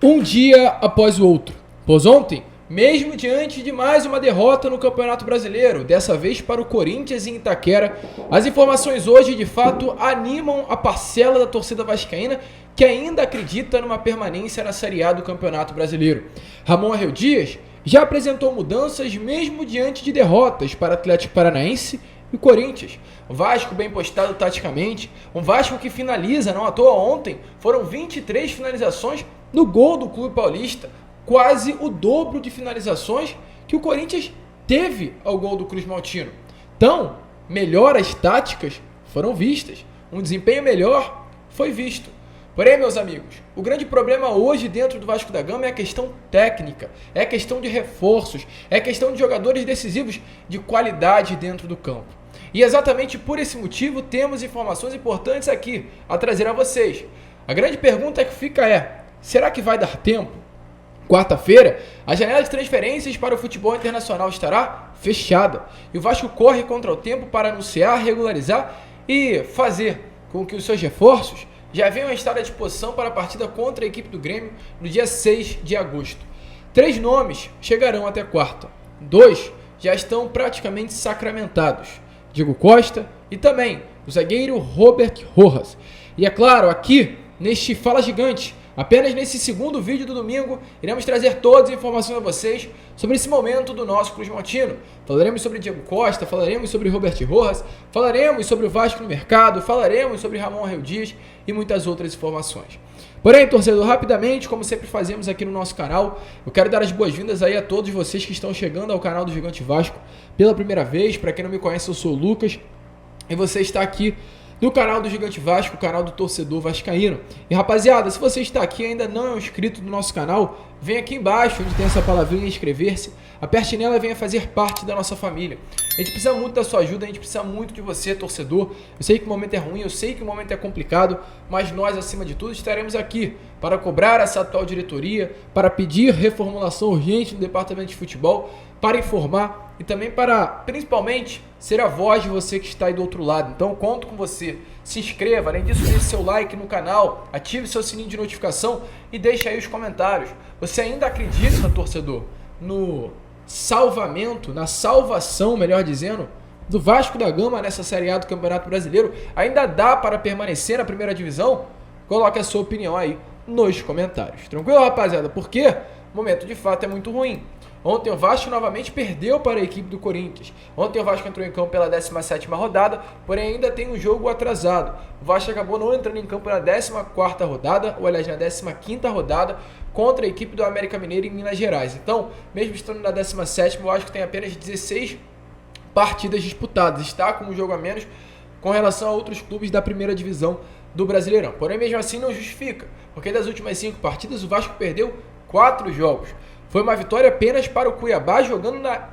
Um dia após o outro, pois ontem, mesmo diante de mais uma derrota no Campeonato Brasileiro, dessa vez para o Corinthians em Itaquera, as informações hoje de fato animam a parcela da torcida vascaína que ainda acredita numa permanência na Série A do Campeonato Brasileiro. Ramon Arreu Dias já apresentou mudanças mesmo diante de derrotas para Atlético Paranaense e Corinthians. O Vasco bem postado taticamente, um Vasco que finaliza, não à toa ontem, foram 23 finalizações no gol do Clube Paulista, quase o dobro de finalizações que o Corinthians teve ao gol do Cruz Maltino. Então, melhoras táticas foram vistas, um desempenho melhor foi visto. Porém, meus amigos, o grande problema hoje dentro do Vasco da Gama é a questão técnica, é a questão de reforços, é a questão de jogadores decisivos de qualidade dentro do campo. E exatamente por esse motivo temos informações importantes aqui a trazer a vocês. A grande pergunta que fica é: será que vai dar tempo? Quarta-feira, a janela de transferências para o futebol internacional estará fechada e o Vasco corre contra o tempo para anunciar, regularizar e fazer com que os seus reforços já venham a estar à disposição para a partida contra a equipe do Grêmio no dia 6 de agosto. 3 nomes chegarão até quarta. 2 já estão praticamente sacramentados: Diego Costa e também o zagueiro Robert Rojas. E é claro, aqui neste Fala Gigante, apenas nesse segundo vídeo do domingo, iremos trazer todas as informações a vocês sobre esse momento do nosso Cruz Maltino. Falaremos sobre Diego Costa, falaremos sobre Robert Rojas, falaremos sobre o Vasco no mercado, falaremos sobre Ramon Arreu Dias e muitas outras informações. Porém, torcedor, rapidamente, como sempre fazemos aqui no nosso canal, eu quero dar as boas-vindas aí a todos vocês que estão chegando ao canal do Gigante Vasco pela primeira vez. Para quem não me conhece, eu sou o Lucas e você está aqui no canal do Gigante Vasco, o canal do torcedor vascaíno. E rapaziada, se você está aqui e ainda não é um inscrito do nosso canal, vem aqui embaixo onde tem essa palavrinha inscrever-se, aperte nela e venha fazer parte da nossa família. A gente precisa muito da sua ajuda, a gente precisa muito de você, torcedor. Eu sei que o momento é ruim, eu sei que o momento é complicado, mas nós, acima de tudo, estaremos aqui para cobrar essa atual diretoria, para pedir reformulação urgente no departamento de futebol, para informar e também para, principalmente, ser a voz de você que está aí do outro lado. Então, eu conto com você. Se inscreva, além disso, deixe seu like no canal, ative seu sininho de notificação e deixe aí os comentários. Você ainda acredita, torcedor, no salvamento, na salvação, melhor dizendo, do Vasco da Gama nessa Série A do Campeonato Brasileiro? Ainda dá para permanecer na primeira divisão? Coloque a sua opinião aí nos comentários. Tranquilo, rapaziada? Porque o momento de fato é muito ruim. Ontem o Vasco novamente perdeu para a equipe do Corinthians. Ontem o Vasco entrou em campo pela 17ª rodada, porém ainda tem um jogo atrasado. O Vasco acabou não entrando em campo na 14ª rodada, ou aliás na 15ª rodada, contra a equipe do América Mineiro em Minas Gerais. Então, mesmo estando na 17ª, o Vasco tem apenas 16 partidas disputadas. Está com um jogo a menos com relação a outros clubes da primeira divisão do Brasileirão. Porém, mesmo assim não justifica, porque das últimas 5 partidas o Vasco perdeu 4 jogos. Foi uma vitória apenas para o Cuiabá, jogando na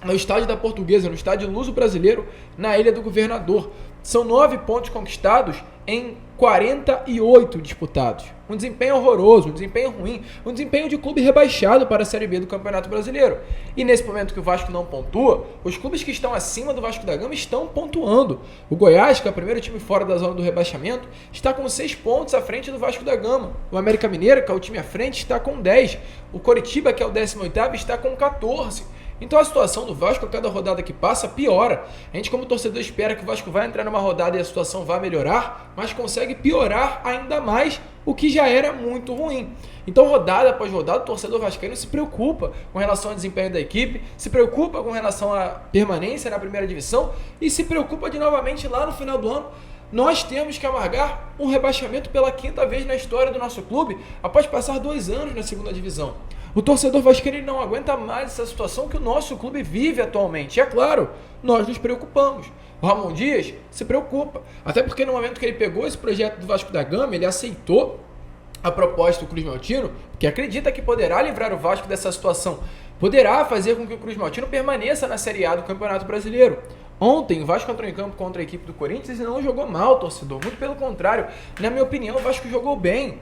no estádio da Portuguesa, no estádio Luso-Brasileiro, na Ilha do Governador. São 9 pontos conquistados em 48 disputados. Um desempenho horroroso, um desempenho ruim, um desempenho de clube rebaixado para a Série B do Campeonato Brasileiro. E nesse momento que o Vasco não pontua, os clubes que estão acima do Vasco da Gama estão pontuando. O Goiás, que é o primeiro time fora da zona do rebaixamento, está com 6 pontos à frente do Vasco da Gama. O América Mineiro, que é o time à frente, está com 10. O Coritiba, que é o 18º, está com 14. Então a situação do Vasco, a cada rodada que passa, piora. A gente, como torcedor, espera que o Vasco vai entrar numa rodada e a situação vai melhorar, mas consegue piorar ainda mais o que já era muito ruim. Então, rodada após rodada, o torcedor vascaíno se preocupa com relação ao desempenho da equipe, se preocupa com relação à permanência na primeira divisão e se preocupa de novamente lá no final do ano nós temos que amargar um rebaixamento pela 5ª vez na história do nosso clube, após passar 2 anos na segunda divisão. O torcedor vascaíno não aguenta mais essa situação que o nosso clube vive atualmente. E é claro, nós nos preocupamos. O Ramon Dias se preocupa, até porque no momento que ele pegou esse projeto do Vasco da Gama, ele aceitou a proposta do Cruz Maltino, que acredita que poderá livrar o Vasco dessa situação, poderá fazer com que o Cruz Maltino permaneça na Série A do Campeonato Brasileiro. Ontem o Vasco entrou em campo contra a equipe do Corinthians e não jogou mal, torcedor. Muito pelo contrário, na minha opinião, o Vasco jogou bem.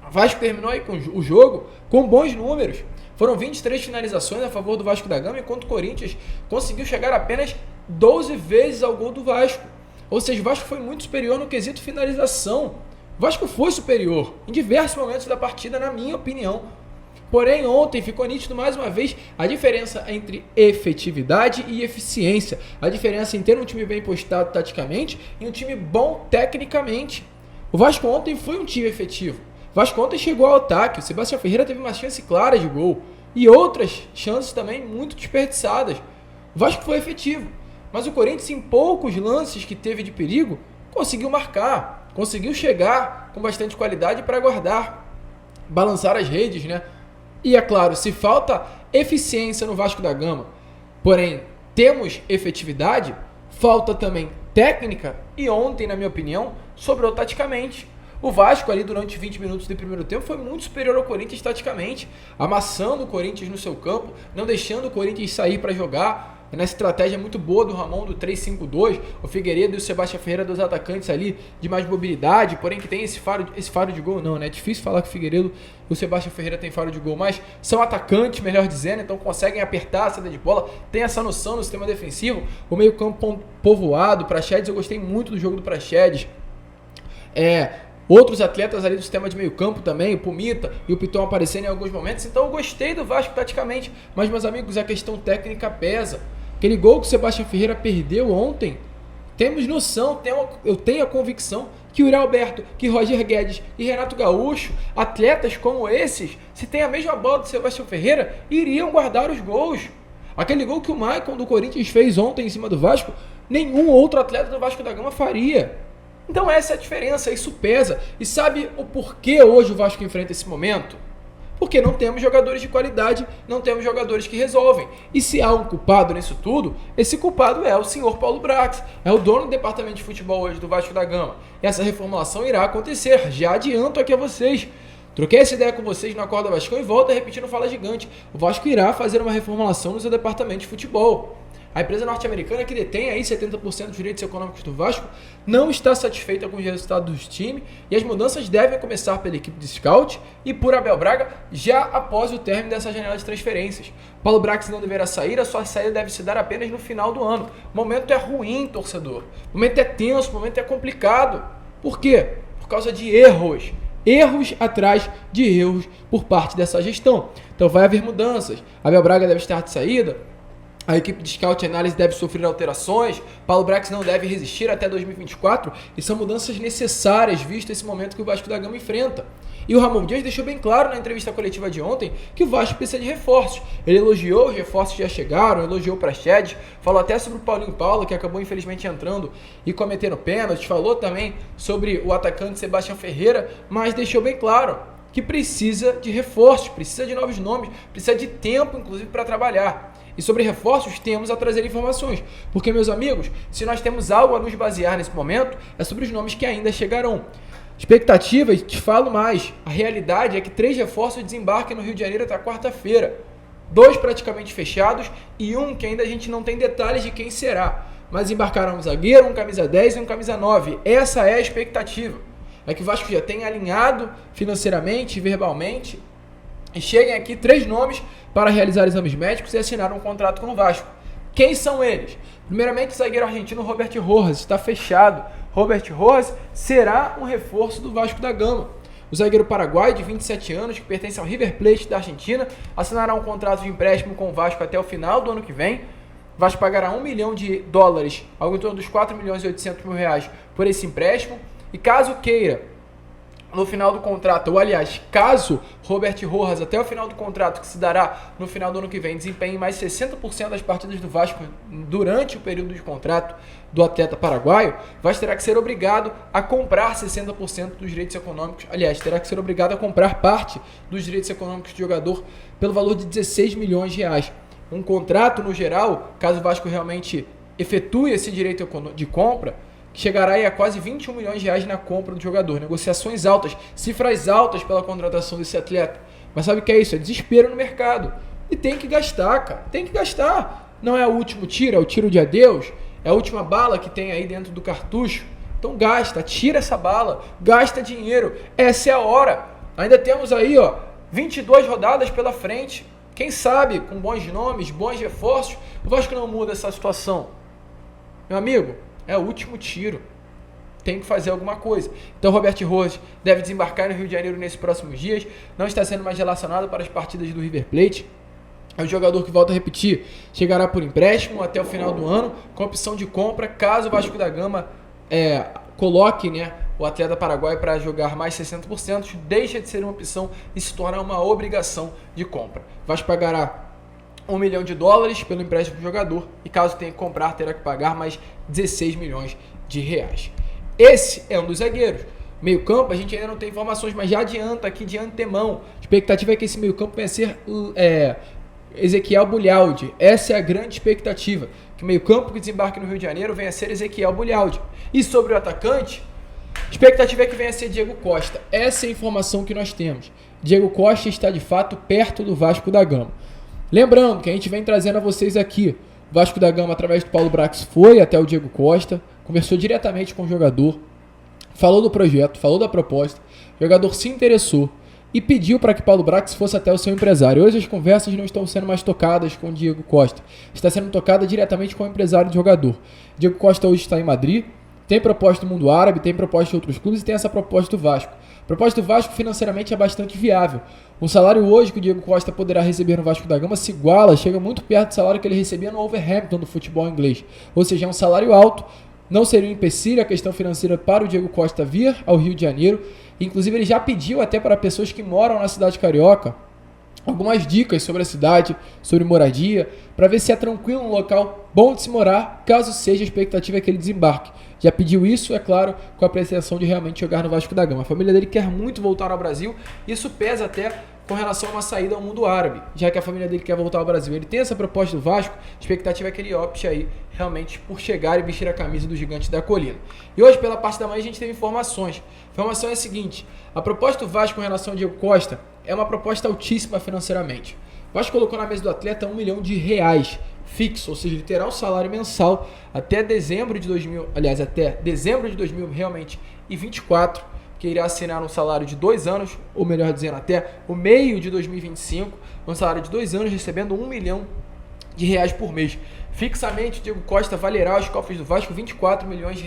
O Vasco terminou aí com o jogo com bons números. Foram 23 finalizações a favor do Vasco da Gama, enquanto o Corinthians conseguiu chegar apenas 12 vezes ao gol do Vasco. Ou seja, o Vasco foi muito superior no quesito finalização. O Vasco foi superior em diversos momentos da partida, na minha opinião. Porém, ontem ficou nítido mais uma vez a diferença entre efetividade e eficiência. A diferença em ter um time bem postado taticamente e um time bom tecnicamente. O Vasco ontem foi um time efetivo. O Vasco ontem chegou ao ataque. O Sebastião Ferreira teve uma chance clara de gol. E outras chances também muito desperdiçadas. O Vasco foi efetivo. Mas o Corinthians, em poucos lances que teve de perigo, conseguiu marcar. Conseguiu chegar com bastante qualidade para guardar. Balançar as redes, né? E é claro, se falta eficiência no Vasco da Gama, porém temos efetividade, falta também técnica e ontem, na minha opinião, sobrou taticamente. O Vasco ali durante 20 minutos do primeiro tempo foi muito superior ao Corinthians taticamente, amassando o Corinthians no seu campo, não deixando o Corinthians sair para jogar. Nessa estratégia muito boa do Ramon do 3-5-2, o Figueiredo e o Sebastião Ferreira, dos atacantes ali de mais mobilidade, porém que tem esse faro de gol, não, né? É difícil falar que o Figueiredo e o Sebastião Ferreira têm faro de gol, mas são atacantes, melhor dizendo, então conseguem apertar a saída de bola, tem essa noção no sistema defensivo. O meio campo povoado, Praxedes, eu gostei muito do jogo do Praxedes. Outros atletas ali do sistema de meio campo também, o Pumita e o Piton aparecendo em alguns momentos, então eu gostei do Vasco taticamente, mas meus amigos, a questão técnica pesa. Aquele gol que o Sebastião Ferreira perdeu ontem, temos noção, eu tenho a convicção que o Yuri Alberto, que Roger Guedes e Renato Gaúcho, atletas como esses, se tem a mesma bola do Sebastião Ferreira, iriam guardar os gols. Aquele gol que o Maicon do Corinthians fez ontem em cima do Vasco, nenhum outro atleta do Vasco da Gama faria. Então essa é a diferença, isso pesa. E sabe o porquê hoje o Vasco enfrenta esse momento? Porque não temos jogadores de qualidade, não temos jogadores que resolvem. E se há um culpado nisso tudo, esse culpado é o senhor Paulo Brax, é o dono do departamento de futebol hoje do Vasco da Gama. E essa reformulação irá acontecer, já adianto aqui a vocês. Troquei essa ideia com vocês no Acorda Vascão e volto a repetir no Fala Gigante. O Vasco irá fazer uma reformulação no seu departamento de futebol. A empresa norte-americana, que detém aí 70% dos direitos econômicos do Vasco, não está satisfeita com os resultados do time e as mudanças devem começar pela equipe de scout e por Abel Braga já após o término dessa janela de transferências. Paulo Brax não deverá sair, a sua saída deve se dar apenas no final do ano. O momento é ruim, torcedor. O momento é tenso, o momento é complicado. Por quê? Por causa de erros. Erros atrás de erros por parte dessa gestão. Então vai haver mudanças. Abel Braga deve estar de saída. A equipe de scout e análise deve sofrer alterações, Paulo Brax não deve resistir até 2024 e são mudanças necessárias visto esse momento que o Vasco da Gama enfrenta. E o Ramon Dias deixou bem claro na entrevista coletiva de ontem que o Vasco precisa de reforços. Ele elogiou os reforços que já chegaram, elogiou o Praxedes, falou até sobre o Paulinho Paulo, que acabou infelizmente entrando e cometendo pênaltis, falou também sobre o atacante Sebastião Ferreira, mas deixou bem claro que precisa de reforços, precisa de novos nomes, precisa de tempo inclusive para trabalhar. E sobre reforços, temos a trazer informações. Porque, meus amigos, se nós temos algo a nos basear nesse momento, é sobre os nomes que ainda chegarão. Expectativas, te falo mais. A realidade é que 3 reforços desembarquem no Rio de Janeiro até quarta-feira. 2 praticamente fechados e um que ainda a gente não tem detalhes de quem será. Mas embarcarão um zagueiro, um camisa 10 e um camisa 9. Essa é a expectativa. É que o Vasco já tenha alinhado financeiramente e verbalmente. E cheguem aqui 3 nomes para realizar exames médicos e assinar um contrato com o Vasco. Quem são eles? Primeiramente, o zagueiro argentino Robert Rojas, está fechado. Robert Rojas será um reforço do Vasco da Gama. O zagueiro paraguaio, de 27 anos, que pertence ao River Plate da Argentina, assinará um contrato de empréstimo com o Vasco até o final do ano que vem. O Vasco pagará $1 milhão, algo em torno dos 4 milhões e 800 mil reais por esse empréstimo. E caso queira, no final do contrato, ou aliás, caso Robert Rojas, até o final do contrato, que se dará no final do ano que vem, desempenhe mais 60% das partidas do Vasco durante o período de contrato do atleta paraguaio, o Vasco terá que ser obrigado a comprar 60% dos direitos econômicos, aliás, terá que ser obrigado a comprar parte dos direitos econômicos do jogador pelo valor de 16 milhões de reais. Um contrato, no geral, caso o Vasco realmente efetue esse direito de compra, chegará aí a quase 21 milhões de reais na compra do jogador. Negociações altas, cifras altas pela contratação desse atleta. Mas sabe o que é isso? É desespero no mercado. E tem que gastar, cara. Tem que gastar. Não é o último tiro, é o tiro de adeus. É a última bala que tem aí dentro do cartucho. Então gasta, tira essa bala, gasta dinheiro. Essa é a hora. Ainda temos aí, 22 rodadas pela frente. Quem sabe, com bons nomes, bons reforços, o Vasco não muda essa situação. Meu amigo, é o último tiro. tem que fazer alguma coisa. Então Robert Rojas deve desembarcar no Rio de Janeiro nesses próximos dias, não está sendo mais relacionado para as partidas do River Plate. É um jogador que, volto a repetir, chegará por empréstimo até o final do ano, com opção de compra, caso o Vasco da Gama coloque, né, o atleta paraguaio para jogar mais 60%, deixa de ser uma opção e se torna uma obrigação de compra. O Vasco pagará $1 milhão pelo empréstimo do jogador e caso tenha que comprar, terá que pagar mais 16 milhões de reais. Esse é um dos zagueiros. Meio campo, a gente ainda não tem informações, mas já adianta aqui de antemão. A expectativa é que esse meio campo venha a ser Ezequiel Bulhalde. Essa é a grande expectativa, que o meio campo que desembarque no Rio de Janeiro venha a ser Ezequiel Bulhalde. E sobre o atacante, a expectativa é que venha a ser Diego Costa. Essa é a informação que nós temos. Diego Costa está de fato perto do Vasco da Gama. Lembrando que a gente vem trazendo a vocês aqui, o Vasco da Gama, através do Paulo Brax, foi até o Diego Costa, conversou diretamente com o jogador, falou do projeto, falou da proposta, o jogador se interessou e pediu para que Paulo Brax fosse até o seu empresário. Hoje as conversas não estão sendo mais tocadas com o Diego Costa, está sendo tocada diretamente com o empresário do jogador. Diego Costa hoje está em Madrid, tem proposta do mundo árabe, tem proposta de outros clubes e tem essa proposta do Vasco. A proposta do Vasco financeiramente é bastante viável. O salário hoje que o Diego Costa poderá receber no Vasco da Gama se iguala, chega muito perto do salário que ele recebia no Wolverhampton do futebol inglês. Ou seja, é um salário alto, não seria um empecilho a questão financeira para o Diego Costa vir ao Rio de Janeiro. Inclusive ele já pediu até para pessoas que moram na cidade carioca algumas dicas sobre a cidade, sobre moradia, para ver se é tranquilo, um local bom de se morar, caso seja a expectativa que ele desembarque. Já pediu isso, é claro, com a pretensão de realmente jogar no Vasco da Gama. A família dele quer muito voltar ao Brasil, isso pesa até com relação a uma saída ao mundo árabe, já que a família dele quer voltar ao Brasil. Ele tem essa proposta do Vasco, a expectativa é que ele opte aí realmente por chegar e vestir a camisa do Gigante da Colina. E hoje, pela parte da manhã, a gente teve informações. A informação é a seguinte: a proposta do Vasco com relação ao Diego Costa é uma proposta altíssima financeiramente. O Vasco colocou na mesa do atleta R$1 milhão fixo, ou seja, ele terá um salário mensal até dezembro de 2000 realmente e 24, que irá assinar um salário de 2 anos, ou melhor dizendo, até o meio de 2025, um salário de 2 anos, recebendo R$1 milhão por mês. Fixamente, Diego Costa valerá aos cofres do Vasco R$24 milhões. O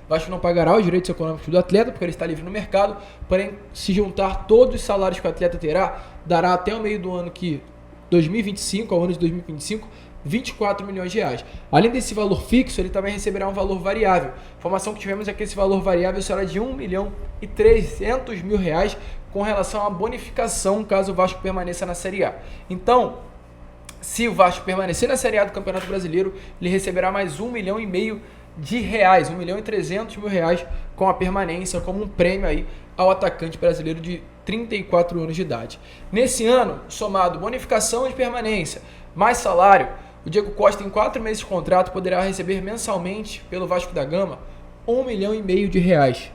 Vasco não pagará os direitos econômicos do atleta, porque ele está livre no mercado, porém, se juntar todos os salários que o atleta terá, dará até o meio do ano que 2025, ao ano de 2025, R$24 milhões. Além desse valor fixo, ele também receberá um valor variável. A informação que tivemos é que esse valor variável será de R$1.300.000 com relação à bonificação, caso o Vasco permaneça na Série A. Então, se o Vasco permanecer na Série A do Campeonato Brasileiro, ele receberá mais R$1,5 milhão, R$1.300.000 com a permanência, como um prêmio aí ao atacante brasileiro de 34 anos de idade. Nesse ano, somado bonificação de permanência, mais salário, o Diego Costa, em 4 meses de contrato, poderá receber mensalmente pelo Vasco da Gama R$1,5 milhão.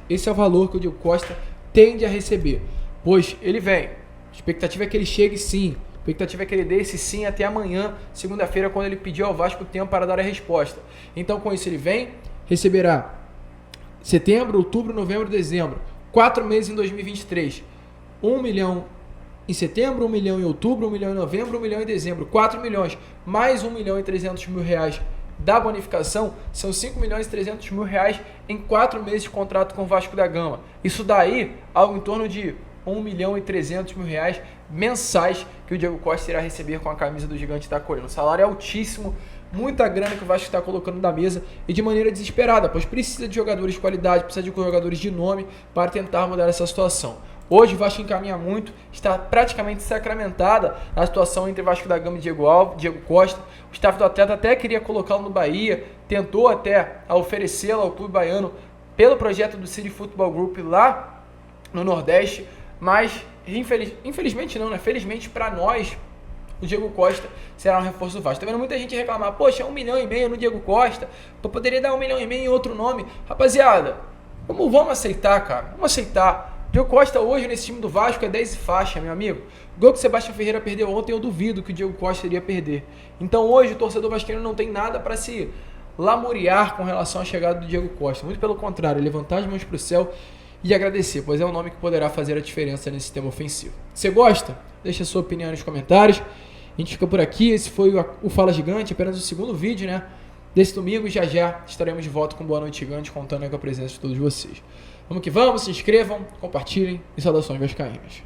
Esse é o valor que o Diego Costa tende a receber, pois ele vem. A expectativa é que ele chegue sim. A expectativa é que ele dê esse sim até amanhã, segunda-feira, quando ele pediu ao Vasco tempo para dar a resposta. Então, com isso, ele vem, receberá setembro, outubro, novembro, dezembro, 4 meses em 2023, R$1 milhão em setembro, R$1 milhão em outubro, R$1 milhão em novembro, R$1 milhão em dezembro, 4 milhões, mais R$1.300.000 da bonificação, são R$5.300.000 em 4 meses de contrato com o Vasco da Gama. Isso daí, algo em torno de R$1.300.000 mensais que o Diego Costa irá receber com a camisa do Gigante da Colina. O salário é altíssimo, muita grana que o Vasco está colocando na mesa e de maneira desesperada, pois precisa de jogadores de qualidade, precisa de jogadores de nome para tentar mudar essa situação. Hoje o Vasco encaminha muito, está praticamente sacramentada a situação entre Vasco da Gama e Diego Costa. O staff do atleta até queria colocá-lo no Bahia, tentou até oferecê-lo ao clube baiano pelo projeto do City Football Group lá no Nordeste, mas infelizmente não, né? Felizmente para nós, o Diego Costa será um reforço do Vasco. Tá vendo muita gente reclamar, poxa, R$1,5 milhão no Diego Costa, eu poderia dar R$1,5 milhão em outro nome. Rapaziada, vamos aceitar, cara, vamos aceitar. Diego Costa hoje nesse time do Vasco é 10 e faixa, meu amigo. O gol que o Sebastião Ferreira perdeu ontem, eu duvido que o Diego Costa iria perder. Então hoje o torcedor vascaíno não tem nada para se lamuriar com relação à chegada do Diego Costa. Muito pelo contrário, levantar as mãos para o céu e agradecer, pois é um nome que poderá fazer a diferença nesse sistema ofensivo. Você gosta? Deixa a sua opinião nos comentários. A gente fica por aqui. Esse foi o Fala Gigante, apenas o segundo vídeo, né, desse domingo. Já já estaremos de volta com Boa Noite Gigante, contando aí com a presença de todos vocês. Vamos que vamos, se inscrevam, compartilhem e saudações vascaínas.